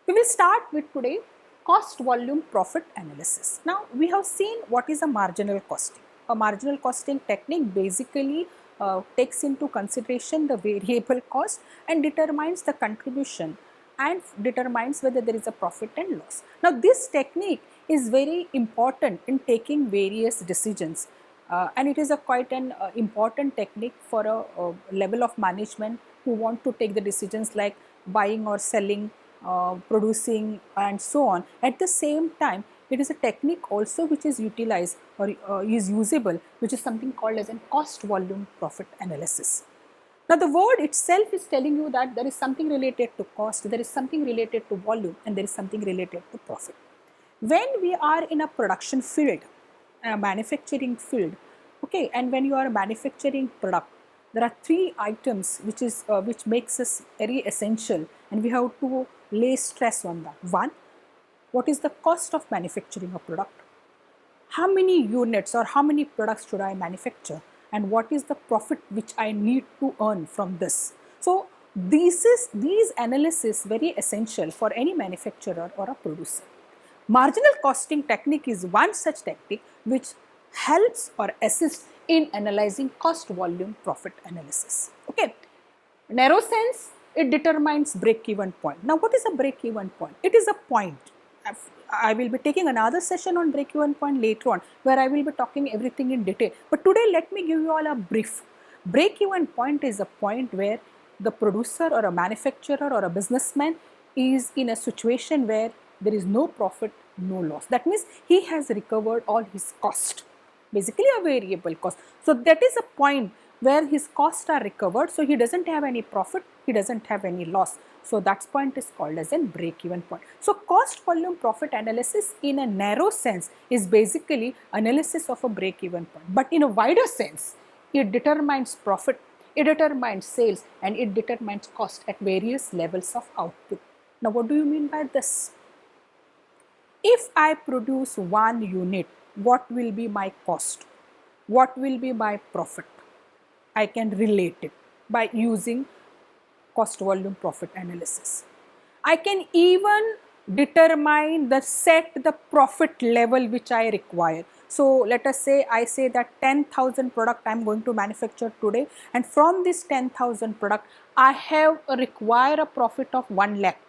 We will start with today cost volume profit analysis. Now we have seen what is a marginal costing. A marginal costing technique basically takes into consideration the variable cost and determines the contribution and determines whether there is a profit and loss. Now this technique is very important in taking various decisions and it is a quite an important technique for a level of management who want to take the decisions like buying or selling, producing and so on. At the same time, it is a technique also which is utilized or is usable, which is something called as a cost volume profit analysis. Now the word itself is telling you that there is something related to cost, there is something related to volume and there is something related to profit. When we are in a production field, a manufacturing field, okay, and when you are manufacturing product, there are three items which makes us very essential and we have to lay stress on that. One, what is the cost of manufacturing a product? How many units or how many products should I manufacture and what is the profit which I need to earn from this? So these analysis very essential for any manufacturer or a producer. Marginal costing technique is one such technique which helps or assists in analyzing cost volume profit analysis. Okay, narrow sense, it determines break even point. Now what is a break even point? It is a point. I will be taking another session on break even point later on where I will be talking everything in detail, but today let me give you all a brief. Break even point is a point where the producer or a manufacturer or a businessman is in a situation where there is no profit, no loss. That means he has recovered all his cost, basically a variable cost. So that is a point where his costs are recovered, so he doesn't have any profit, he doesn't have any loss. So that point is called as a break-even point. So cost volume profit analysis in a narrow sense is basically analysis of a break-even point. But in a wider sense, it determines profit, it determines sales and it determines cost at various levels of output. Now what do you mean by this? If I produce one unit, what will be my cost? What will be my profit? I can relate it by using cost volume profit analysis. I can even determine set the profit level which I require. So let us say I say that 10,000 product I am going to manufacture today, and from this 10,000 product I require a profit of 1 lakh.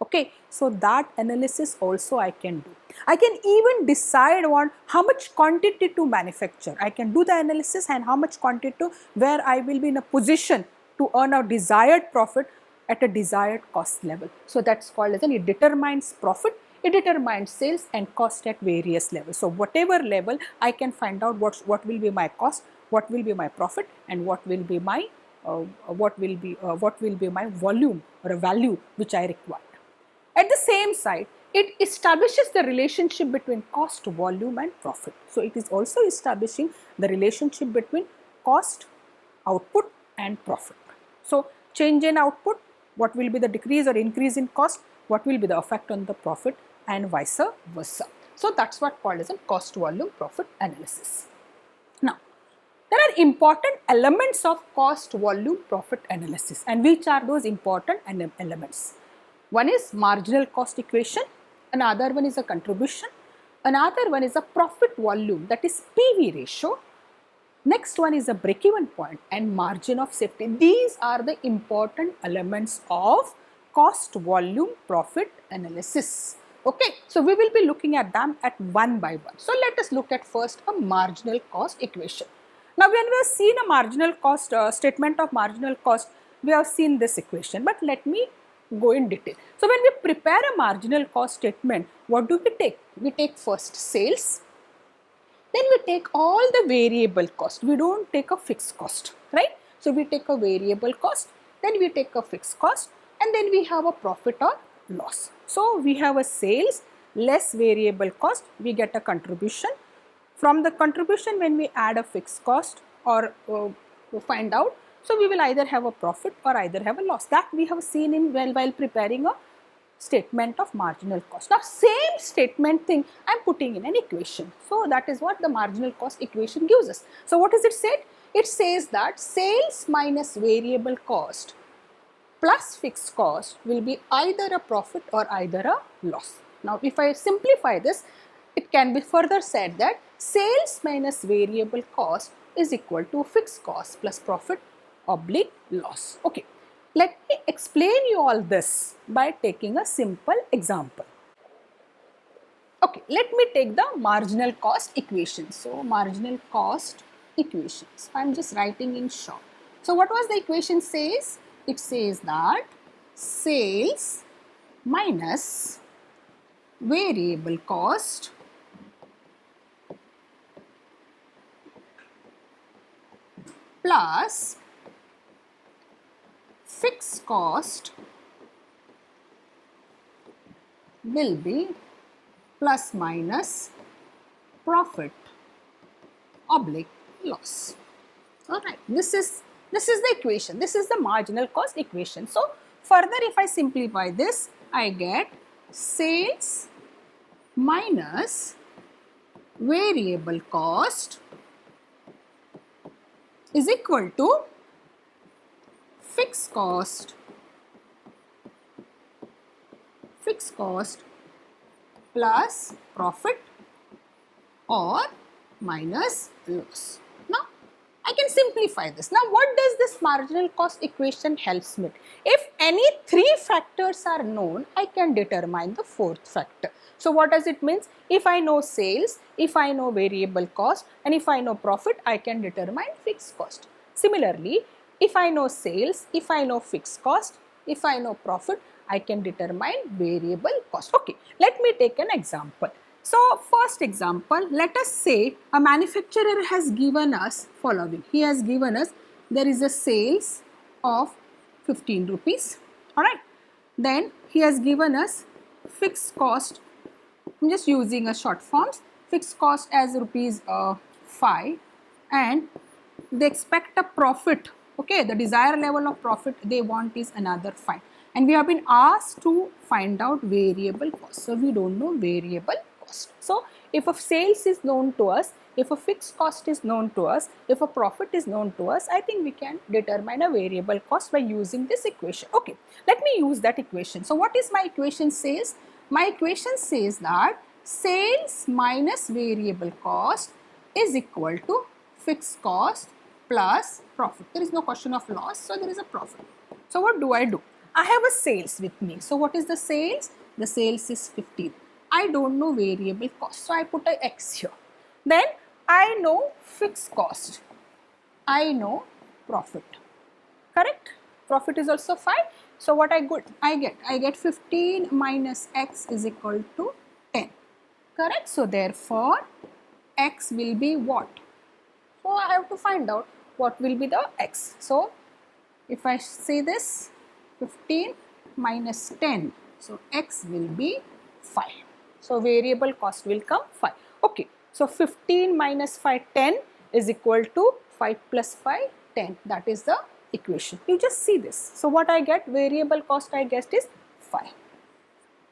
Okay, so that analysis also I can do. I can even decide on how much quantity to manufacture. I can do the analysis and how much quantity where I will be in a position to earn a desired profit at a desired cost level. So that's called as it determines profit, it determines sales and cost at various levels. So whatever level I can find out what will be my cost, what will be my profit and what will be my my volume or a value which I require. At the same side, it establishes the relationship between cost, volume and profit. So it is also establishing the relationship between cost, output and profit. So change in output, what will be the decrease or increase in cost, what will be the effect on the profit and vice versa. So that's what called as a cost, volume, profit analysis. Now, there are important elements of cost, volume, profit analysis, and which are those important elements? One is marginal cost equation, another one is a contribution, another one is a profit volume, that is PV ratio. Next one is a break-even point and margin of safety. These are the important elements of cost, volume, profit analysis. Okay, so we will be looking at them at one by one. So let us look at first a marginal cost equation. Now when we have seen a marginal cost statement of marginal cost, we have seen this equation, but let me go in detail. So when we prepare a marginal cost statement, what do we take? We take first sales, then we take all the variable cost. We don't take a fixed cost, right? So we take a variable cost, then we take a fixed cost and then we have a profit or loss. So we have a sales less variable cost, we get a contribution. From the contribution, when we add a fixed cost or find out, so we will either have a profit or either have a loss. That we have seen in while preparing a statement of marginal cost. Now same statement thing I am putting in an equation. So that is what the marginal cost equation gives us. So what is it said? It says that sales minus variable cost plus fixed cost will be either a profit or either a loss. Now, if I simplify this, it can be further said that sales minus variable cost is equal to fixed cost plus profit oblique loss. Okay, let me explain you all this by taking a simple example. Okay, let me take the marginal cost equation. So, marginal cost equations. I am just writing in short. So, what was the equation says? It says that sales minus variable cost plus fixed cost will be plus minus profit oblique loss. Alright, this is the equation, this is the marginal cost equation. So, further if I simplify this, I get sales minus variable cost is equal to fixed cost plus profit or minus loss. Now, I can simplify this. Now, what does this marginal cost equation helps me? If any three factors are known, I can determine the fourth factor. So, what does it mean? If I know sales, if I know variable cost, and if I know profit, I can determine fixed cost. Similarly, if I know sales, if I know fixed cost, if I know profit, I can determine variable cost. Okay, let me take an example. So, first example, let us say a manufacturer has given us following. He has given us, there is a sales of 15 rupees, alright. Then he has given us fixed cost, I am just using a short forms, fixed cost as rupees 5, and they expect a profit, okay, the desired level of profit they want is another 5. And we have been asked to find out variable cost. So, we don't know variable cost. So, if a sales is known to us, if a fixed cost is known to us, if a profit is known to us, I think we can determine a variable cost by using this equation. Okay, let me use that equation. So, what is my equation says? My equation says that sales minus variable cost is equal to fixed cost plus profit. There is no question of loss, so there is a profit. So, what do? I have a sales with me. So, what is the sales? The sales is 15. I don't know variable cost. So, I put a X here. Then, I know fixed cost. I know profit. Correct? Profit is also 5. So, what I get 15 minus X is equal to 10. Correct? So, therefore, X will be what? So, I have to find out what will be the X. So, if I say this, 15 minus 10, so X will be 5. So, variable cost will come 5. Okay. So, 15 minus 5, 10 is equal to 5 plus 5, 10. That is the equation. You just see this. So, what I get? Variable cost I guessed is 5.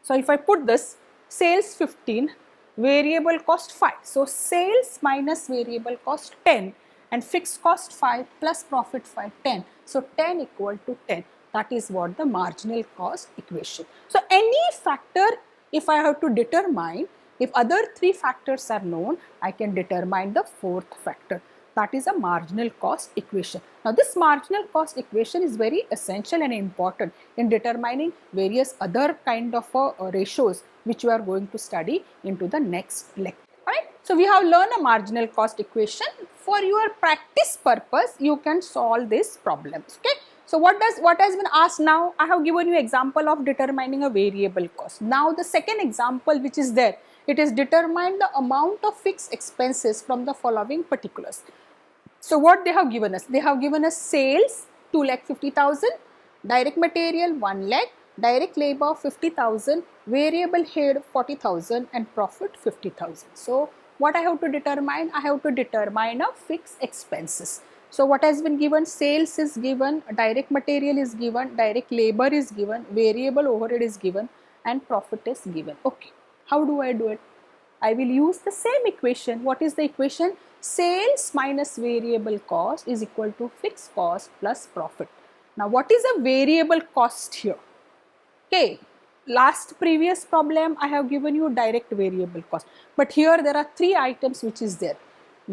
So, if I put this, sales 15, variable cost 5. So, sales minus variable cost 10 and fixed cost 5 plus profit 5, 10. So, 10 equal to 10. That is what the marginal cost equation. So, any factor, if I have to determine, if other three factors are known, I can determine the fourth factor. That is a marginal cost equation. Now, this marginal cost equation is very essential and important in determining various other kind of ratios which we are going to study into the next lecture. Right? So, we have learned a marginal cost equation. For your practice purpose, you can solve these problems. Okay? So, what has been asked now? I have given you example of determining a variable cost. Now, the second example which is there, it is determine the amount of fixed expenses from the following particulars. So, what they have given us? They have given us sales 2,50,000, direct material 1 lakh, direct labor 50,000, variable head 40,000 and profit 50,000. So, what I have to determine? I have to determine a fixed expenses. So, what has been given? Sales is given, direct material is given, direct labor is given, variable overhead is given and profit is given. Okay. How do I do it? I will use the same equation. What is the equation? Sales minus variable cost is equal to fixed cost plus profit. Now what is a variable cost here? Okay, previous problem I have given you direct variable cost, but here there are three items which is there: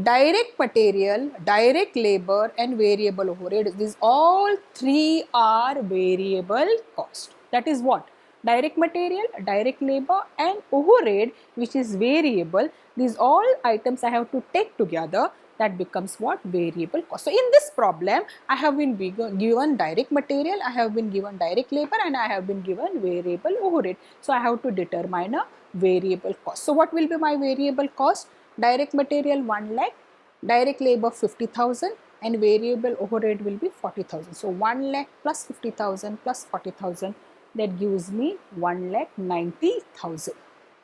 direct material, direct labor and variable overhead. These all three are variable cost. That is what? Direct material, direct labor and overhead, which is variable. These all items I have to take together. That becomes what? Variable cost. So in this problem I have been given direct material, I have been given direct labor and I have been given variable overhead. So I have to determine a variable cost. So what will be my variable cost? Direct material 1 lakh, direct labor 50,000 and variable overhead will be 40,000. So 1 lakh plus 50,000 plus 40,000, that gives me 1 lakh 90,000.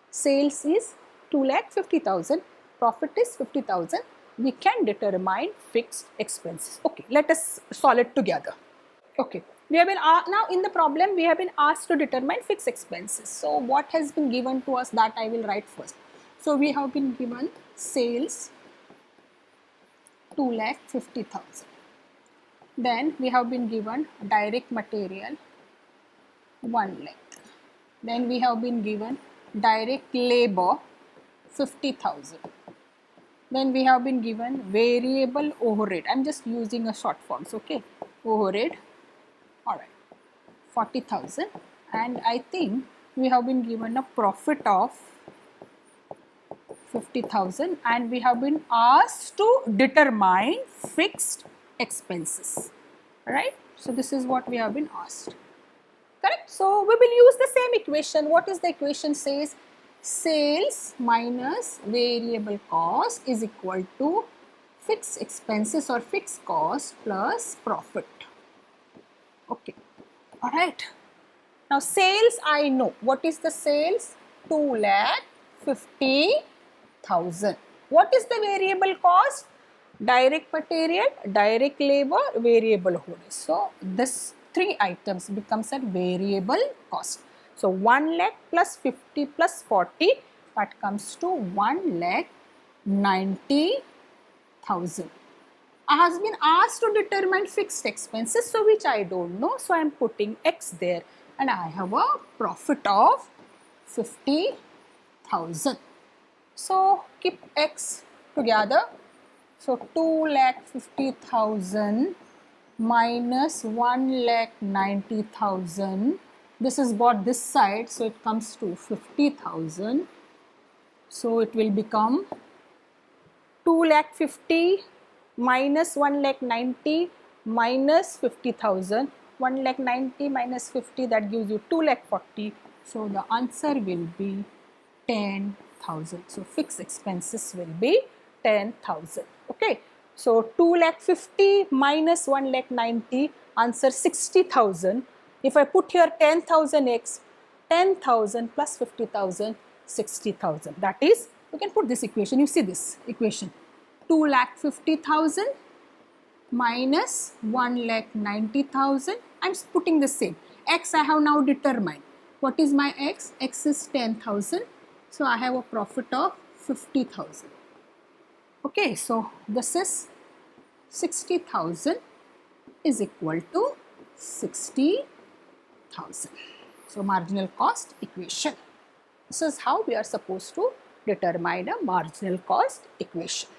Sales is 2 lakh 50,000, profit is 50,000. We can determine fixed expenses. Okay, let us solve it together. Okay, we have been now in the problem we have been asked to determine fixed expenses. So what has been given to us, that I will write first. So we have been given sales 2,50,000. Then we have been given direct material 1 lakh. Then we have been given direct labor 50,000. Then we have been given variable overhead. I am just using a short forms, okay? Overhead, alright, 40,000. And I think we have been given a profit of 50,000 and we have been asked to determine fixed expenses, right? So this is what we have been asked, correct? So we will use the same equation. What is the equation says? Sales minus variable cost is equal to fixed expenses or fixed cost plus profit. Okay, all right. Now sales I know. What is the sales? 2,50,000. What is the variable cost? Direct material, direct labor, variable overhead. So this three items becomes a variable cost. So 1 lakh plus 50 plus 40, that comes to 1,90,000. I has been asked to determine fixed expenses, so which I don't know. So I am putting X there and I have a profit of 50,000. So keep X together. So 2,50,000 minus 1,90,000. This is bought this side, so it comes to 50,000. So it will become 2,50,000 minus 1,90,000 minus 50,000. 1,90,000 minus 50, that gives you 2,40,000. So the answer will be 10,000. So fixed expenses will be 10,000. Okay. So 2,50,000 minus 1,90,000, answer 60,000. If I put here 10,000x, 10,000 plus 50,000, 60,000. That is, you can put this equation. You see this equation. 2,50,000 minus 1,90,000. I am putting the same. X I have now determined. What is my X? X is 10,000. So I have a profit of 50,000. Okay, so this is 60,000 is equal to 60,000. So marginal cost equation. This is how we are supposed to determine a marginal cost equation.